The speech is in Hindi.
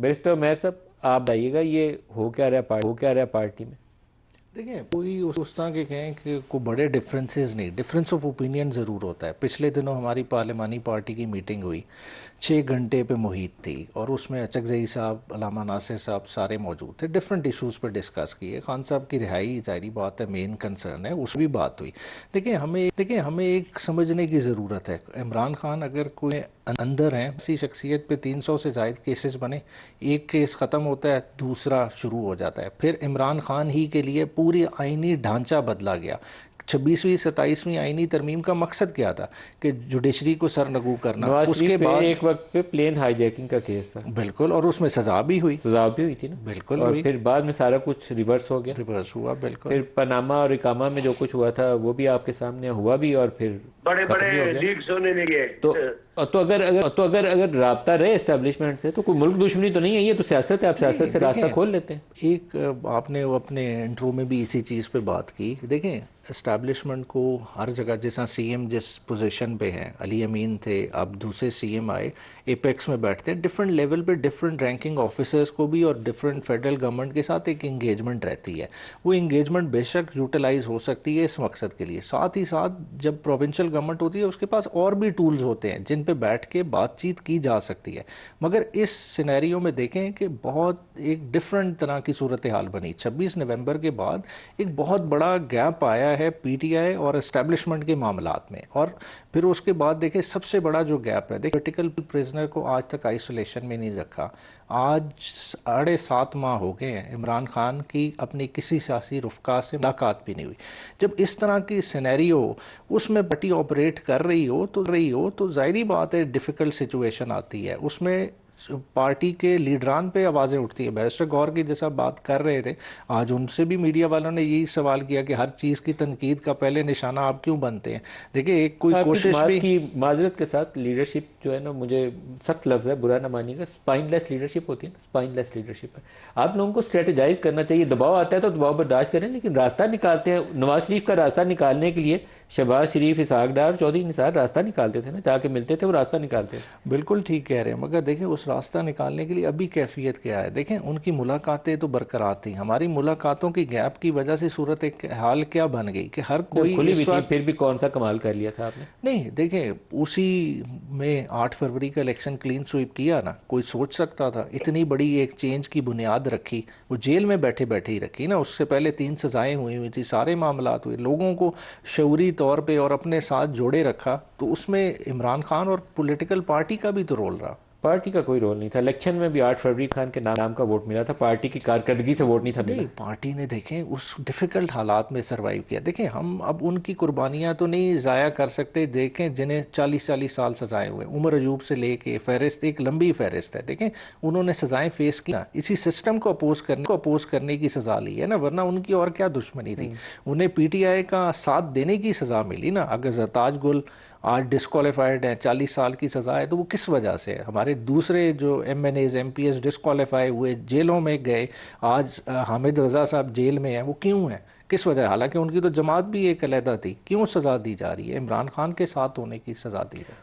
बैरिस्टर उमैर साहब, आप बताइएगा ये हो क्या रहा है पार्टी में? देखिए, कोई उस तरह के कहें कि कोई बड़े डिफरेंसेस नहीं, डिफरेंस ऑफ ओपिनियन ज़रूर होता है। पिछले दिनों हमारी पार्लिमानी पार्टी की मीटिंग हुई, 6 घंटे पे मुहित थी और उसमें अचकज़ई साहब, अलामा नासिर साहब सारे मौजूद थे। डिफरेंट इश्यूज़ पर डिस्कस किए। खान साहब की रिहाई ज़ाहिरी बात है मेन कंसर्न है, उस भी बात हुई। देखिए हमें एक समझने की ज़रूरत है, इमरान खान अगर कोई अंदर हैं, किसी शख्सियत पे 300 से ज़ायद केसेस बने, एक केस ख़त्म होता है दूसरा शुरू हो जाता है। फिर इमरान खान ही के लिए पूरी आइनी ढांचा बदला गया। 26वीं 27वीं आइनी तरमीम का मकसद क्या था कि जुडिशरी को सरनगू करना। नवाज उसके शरीफ पे बाद एक वक्त पे प्लेन हाईजैकिंग का केस था, बिल्कुल, और उसमें सज़ा भी हुई। सजा भी हुई थी ना। बिल्कुल और हुई। फिर बाद में सारा कुछ रिवर्स हो गया। रिवर्स हुआ बिल्कुल। फिर पनामा और इकामा में जो कुछ हुआ था वो भी आपके सामने हुआ भी, और फिर बड़े खत्म भी हो बड़े गया। लीक्स होने लगे। तो अगर राब्ता रहे एस्टेब्लिशमेंट से तो कोई मुल्क दुश्मनी तो नहीं है, ये तो सियासत है, आप सियासत नहीं, से रास्ता देखें, खोल लेते हैं। एक आपने वो अपने इंट्रो में भी इसी चीज़ पे बात की। देखें, इस्टेब्लिशमेंट को हर जगह, जैसा सीएम जिस पोजीशन पे हैं, अली अमीन थे, अब दूसरे सीएम आए, एपेक्स में बैठते हैं, डिफरेंट लेवल पे डिफरेंट रैंकिंग ऑफिसर्स को भी और डिफरेंट फेडरल गवर्नमेंट के साथ एक इंगेजमेंट रहती है। वो इंगेजमेंट बेशक यूटिलाइज हो सकती है इस मकसद के लिए। साथ ही साथ जब प्रोविंशियल गवर्नमेंट होती है उसके पास और भी टूल्स होते हैं जिन पे बैठ के बातचीत की जा सकती है। मगर इस सिनेरियो में देखें कि बहुत एक डिफरेंट तरह की सूरत हाल बनी। 26 नवंबर के बाद एक बहुत बड़ा गैप आया है पीटीआई और इस्टेब्लिशमेंट के मामलात में। और फिर उसके बाद देखें, सबसे बड़ा जो गैप है, देखिए, पॉलिटिकल प्रिजनर को आज तक आइसोलेशन में नहीं रखा। आज 7.5 माह हो गए हैं इमरान खान की अपनी किसी सियासी रुफका से मुलाकात भी नहीं हुई। जब इस तरह की सिनेरियो उसमें पार्टी ऑपरेट कर रही हो तो जाहिर बात है डिफ़िकल्ट सिचुएशन आती है। उसमें पार्टी के लीडरान पे आवाज़ें उठती है। बैरिस्टर गौर की जैसा बात कर रहे थे, आज उनसे भी मीडिया वालों ने यही सवाल किया कि हर चीज़ की तनकीद का पहले निशाना आप क्यों बनते हैं। देखिए, एक कोई आपकी कोशिश जमात भी की माजरत के साथ लीडरशिप जो है ना, मुझे सख्त लफ्ज़ है, बुरा ना मानिएगा, स्पाइनलेस लीडरशिप होती है ना, स्पाइनलेस लीडरशिप है। आप लोगों को स्ट्रेटेजाइज करना चाहिए। दबाव आता है तो दबाव बर्दाश्त करें, लेकिन रास्ता निकालते हैं। नवाज शरीफ का रास्ता निकालने के लिए शहबाज शरीफ, इसहाक डार, चौधरी निसार रास्ता निकालते थे ना, जाके मिलते थे, वो रास्ता निकालते थे। बिल्कुल ठीक कह रहे हैं। मगर देखें, उस रास्ता निकालने के लिए अभी कैफियत क्या है। देखें, उनकी मुलाकातें तो बरकरार थी, हमारी मुलाकातों की गैप की वजह से सूरत एक हाल क्या बन गई कि हर जब कोई खुली भी इस थी वक्त फिर भी कौन सा कमाल कर लिया था आपने? नहीं। देखें, उसी में 8 फरवरी का इलेक्शन क्लीन स्वीप किया ना, कोई सोच सकता था इतनी बड़ी एक चेंज की बुनियाद रखी, वो जेल में बैठे बैठे ही रखी ना। उससे पहले 3 सजाएं हुई थी, सारे मामलात हुए, लोगों को शऊरी तौर पे और अपने साथ जोड़े रखा। तो उसमें इमरान खान और पॉलिटिकल पार्टी का भी तो रोल रहा। पार्टी का कोई रोल नहीं था। इलेक्शन में भी 8 फरवरी खान के नाम का वोट मिला था, पार्टी की कारकर्दगी से वोट नहीं था मिला। नहीं, पार्टी ने देखें उस डिफ़िकल्ट हालात में सरवाइव किया। देखें, हम अब उनकी कुर्बानियां तो नहीं ज़ाया कर सकते। देखें, जिन्हें 40-40 साल सजाए हुए, उमर अयूब से लेके फहरिस्त एक लंबी फहरिस्त है। देखें, उन्होंने सजाएं फेस की, इसी सिस्टम को अपोज करने की सज़ा ली है ना, वरना उनकी और क्या दुश्मनी थी। उन्हें पीटीआई का साथ देने की सज़ा मिली ना। अगर जरताज गुल आज डिस्क्वालीफाइड हैं, 40 साल की सज़ा है, तो वो किस वजह से है। हमारे दूसरे जो एमएनएज एमपीएस डिस्क्वालीफाई हुए, जेलों में गए, आज हामिद रज़ा साहब जेल में हैं, वो क्यों हैं, किस वजह। हालांकि उनकी तो जमात भी एक अलहदा थी, क्यों सज़ा दी जा रही है। इमरान खान के साथ होने की सज़ा दी है।